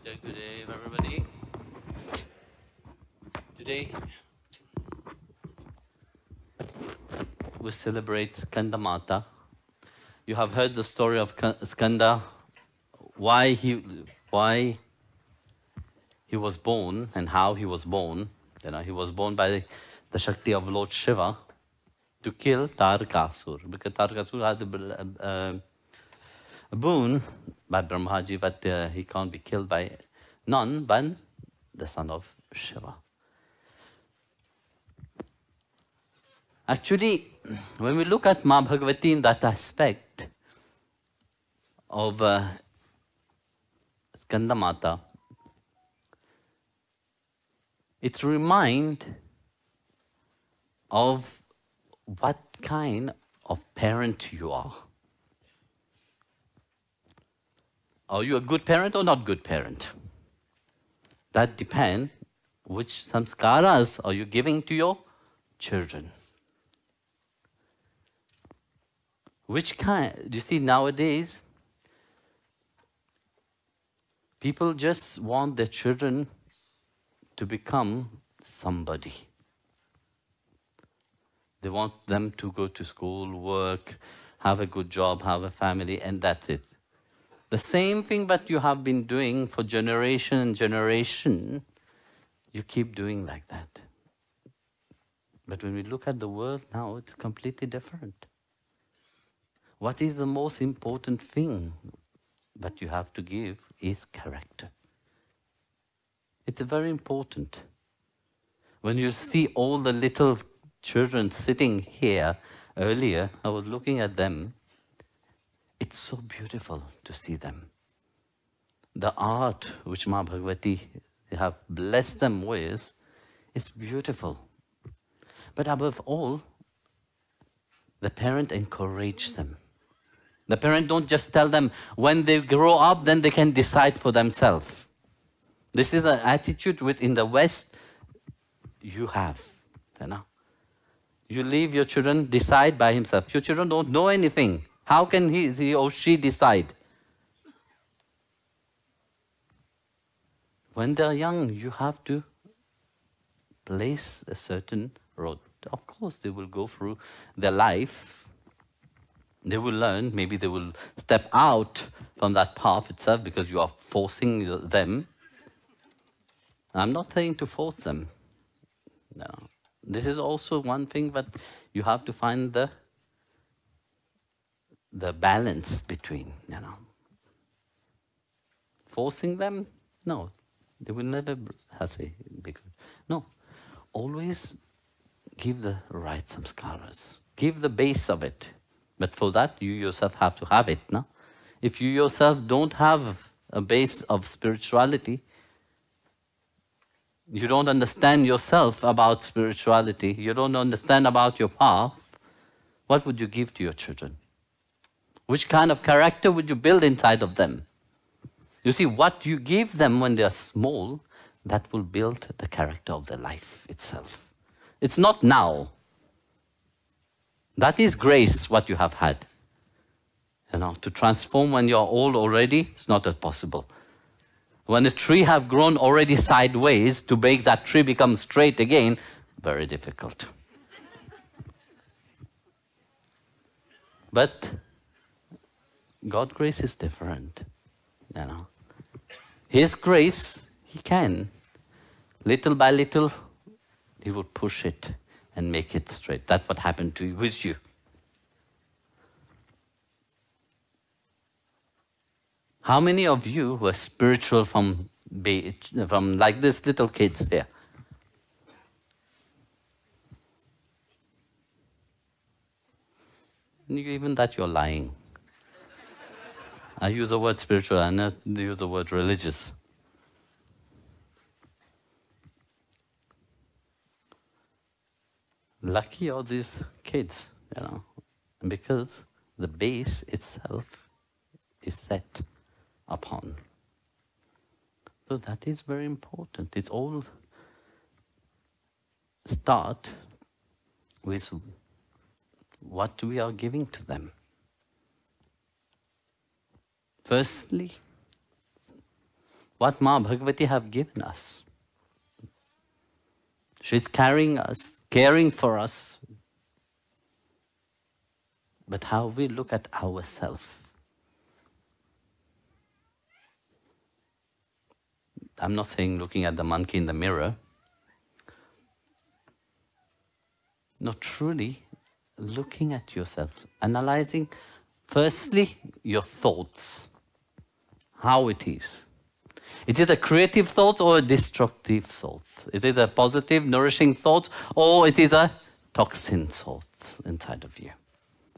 Good day, everybody. Today we celebrate Skanda Mata. You have heard the story of Skanda, why he was born and how he was born. You know, he was born by the Shakti of Lord Shiva to kill Tarakasur, because Tarakasur had a boon by Brahmaji, but he can't be killed by none but the son of Shiva. Actually, when we look at Ma Bhagavati in that aspect of Skanda Mata, it reminds of what kind of parent you are. Are you a good parent or not good parent? That depends which samskaras are you giving to your children. Which kind? You see, nowadays, people just want their children to become somebody. They want them to go to school, work, have a good job, have a family, and that's it. The same thing that you have been doing for generation and generation, you keep doing like that. But when we look at the world now, it's completely different. What is the most important thing that you have to give is character. It's very important. When you see all the little children sitting here earlier, I was looking at them. It's so beautiful to see them. The art which Ma Bhagavati have blessed them with is beautiful. But above all, the parent encourages them. The parent don't just tell them when they grow up, then they can decide for themselves. This is an attitude which in the West you have. You know? You leave your children decide by himself. Your children don't know anything. How can he or she decide? When they're young, you have to place a certain road. Of course, they will go through their life. They will learn. Maybe they will step out from that path itself because you are forcing them. I'm not saying to force them. No. This is also one thing, but you have to find the balance between, you know. Forcing them? No. They will never say, no. Always give the right samskaras. Give the base of it. But for that, you yourself have to have it, no? If you yourself don't have a base of spirituality, you don't understand yourself about spirituality, you don't understand about your path, what would you give to your children? Which kind of character would you build inside of them? You see, what you give them when they are small, that will build the character of their life itself. It's not now. That is grace, what you have had. You know, to transform when you're old already, it's not as possible. When a tree have grown already sideways, to make that tree become straight again, very difficult. But God's grace is different, you know. His grace, He can. Little by little, He will push it and make it straight. That's what happened to you, with you. How many of you were spiritual from like this little kids here? Even that you're lying. I use the word spiritual, I not use the word religious. Lucky are these kids, you know, because the base itself is set upon. So that is very important. It's all start with what we are giving to them. Firstly, what Ma Bhagavati have given us. She's carrying us, caring for us. But how we look at ourselves. I'm not saying looking at the monkey in the mirror. No, truly looking at yourself, analyzing firstly your thoughts, how it is. It is a creative thought or a destructive thought. It is a positive, nourishing thought, or it is a toxin thought inside of you.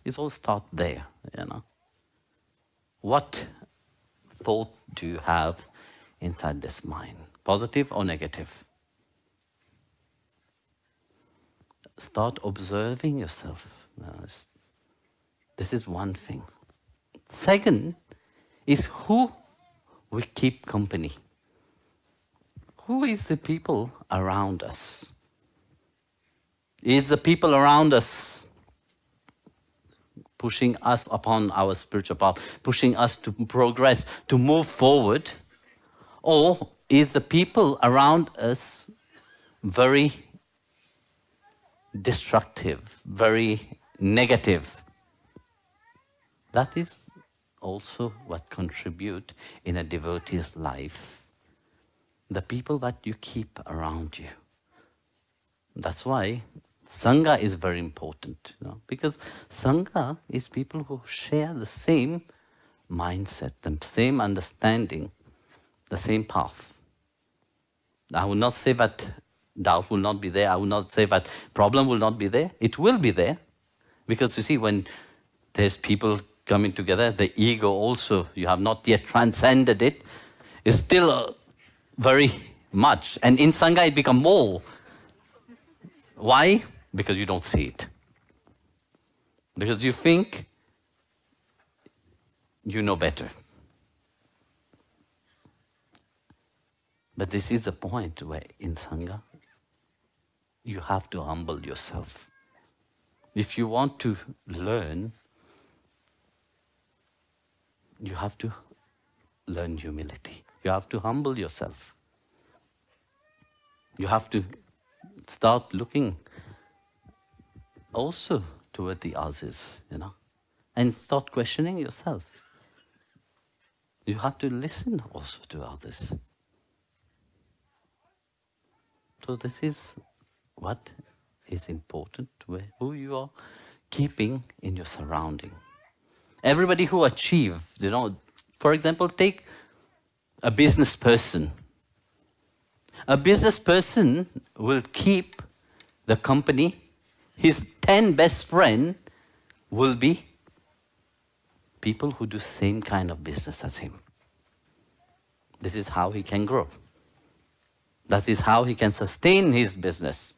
It all starts there, you know. What thought do you have inside this mind? Positive or negative? Start observing yourself. This is one thing. Second is who we keep company. Who is the people around us? Is the people around us pushing us upon our spiritual path, pushing us to progress, to move forward? Or is the people around us very destructive, very negative? That is also what contribute in a devotee's life. The people that you keep around you. That's why Sangha is very important, you know, because Sangha is people who share the same mindset, the same understanding, the same path. I will not say that doubt will not be there. I will not say that problem will not be there. It will be there. Because you see, when there's people coming together, the ego also, you have not yet transcended it, is still very much. And in Sangha it becomes more. Why? Because you don't see it. Because you think you know better. But this is the point where in Sangha, you have to humble yourself. If you want to learn, you have to learn humility. You have to humble yourself. You have to start looking also toward the others, you know, and start questioning yourself. You have to listen also to others. So this is what is important, who you are keeping in your surrounding. Everybody who achieved, you know, for example, take a business person. A business person will keep the company. His 10 best friends will be people who do the same kind of business as him. This is how he can grow. That is how he can sustain his business.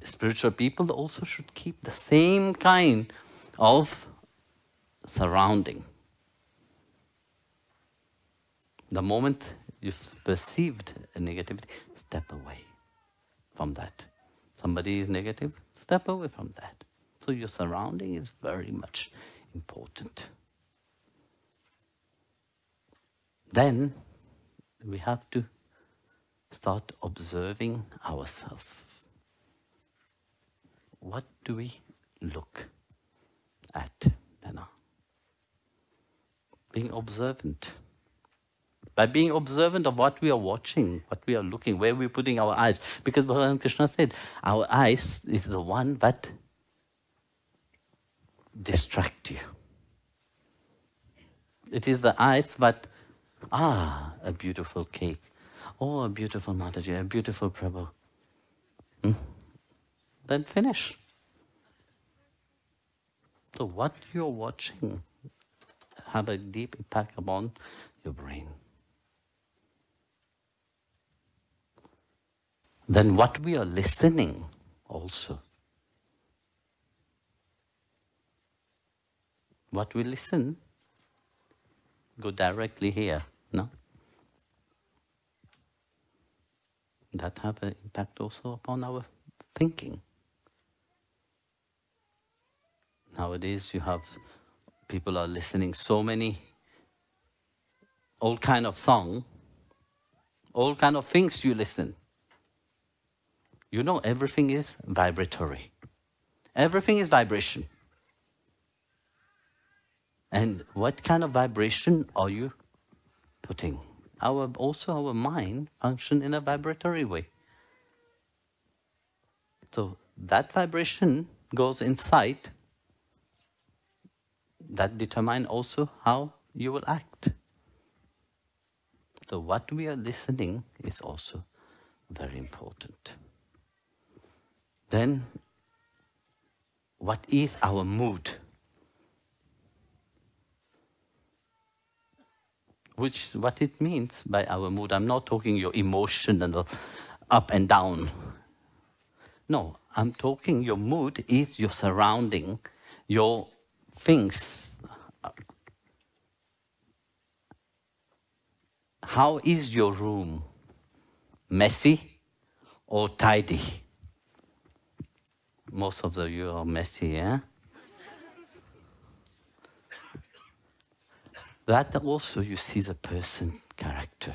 Spiritual people also should keep the same kind of surrounding. The moment you've perceived a negativity, step away from that. Somebody is negative, step away from that. So your surrounding is very much important. Then we have to start observing ourselves. What do we look at, you know? Being observant. By being observant of what we are watching, what we are looking, where we're putting our eyes. Because Bhagavan Krishna said, our eyes is the one that distract you. It is the eyes that, a beautiful cake. Oh, a beautiful Mataji, a beautiful Prabhu. Then finish. So what you're watching have a deep impact upon your brain. Then what we are listening also. What we listen, go directly here, no? That have an impact also upon our thinking. Nowadays you have, people are listening so many all kind of song, all kind of things you listen. You know everything is vibratory. Everything is vibration. And what kind of vibration are you putting? Also our mind functions in a vibratory way. So that vibration goes inside. That determines also how you will act. So what we are listening is also very important. Then, what is our mood? What it means by our mood, I'm not talking your emotion and the up and down. No, I'm talking your mood is your surrounding, your things. How is your room? Messy or tidy? Most of you are messy, yeah? That also you see the person character.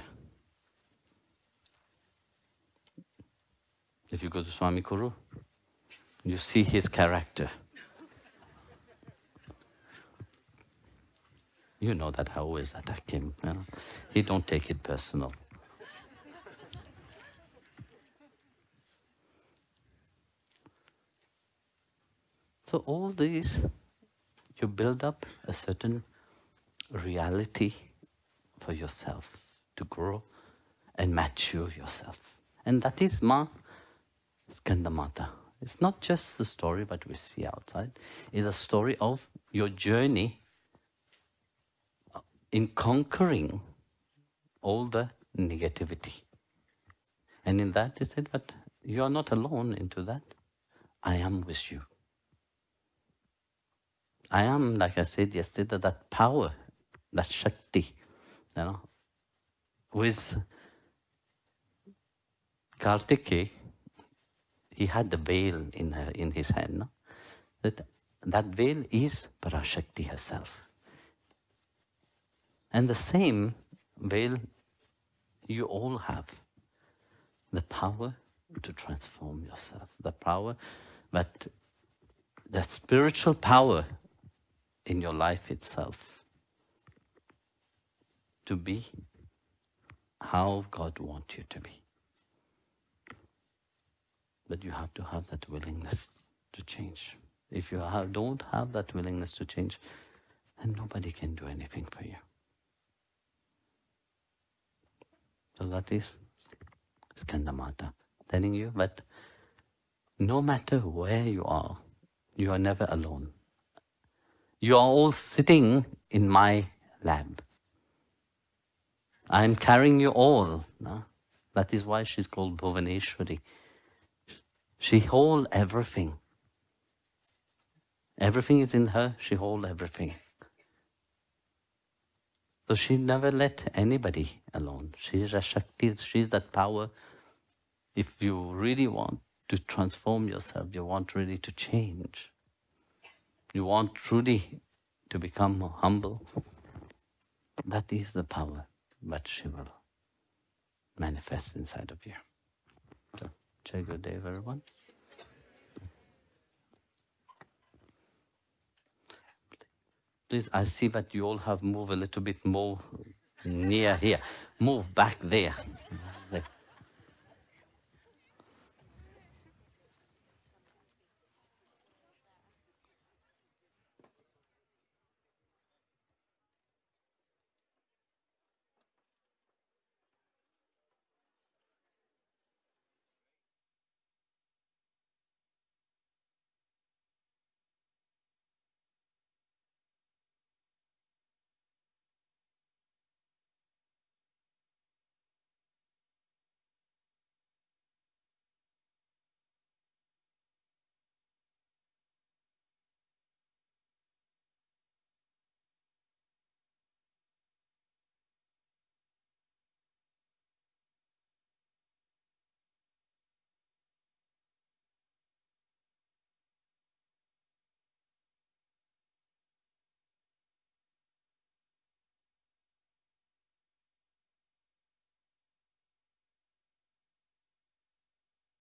If you go to Swami Kuru, you see his character. You know that I always attack him. You know? He don't take it personal. So all these, you build up a certain reality for yourself to grow and mature yourself. And that is Ma Skandamata. It's not just the story that we see outside. It's a story of your journey in conquering all the negativity. And in that he said, but you are not alone into that. I am with you. I am, like I said yesterday, that power, that Shakti, you know. With Kartikeya, he had the veil in his hand. No? That veil is Parashakti herself. And the same veil you all have. The power to transform yourself. The power, but that spiritual power in your life itself. To be how God wants you to be. But you have to have that willingness to change. If you don't have that willingness to change, then nobody can do anything for you. So that is Skandamata, telling you that no matter where you are never alone. You are all sitting in my lab. I am carrying you all. No? That is why she's called Bhuvaneshwari. She holds everything. Everything is in her, she holds everything. So she never let anybody alone. She is a Shakti, she is that power. If you really want to transform yourself, you want really to change, you want truly to become humble, that is the power that she will manifest inside of you. So, Jai Gurudev, everyone. Please, I see that you all have moved a little bit more near here. Move back there.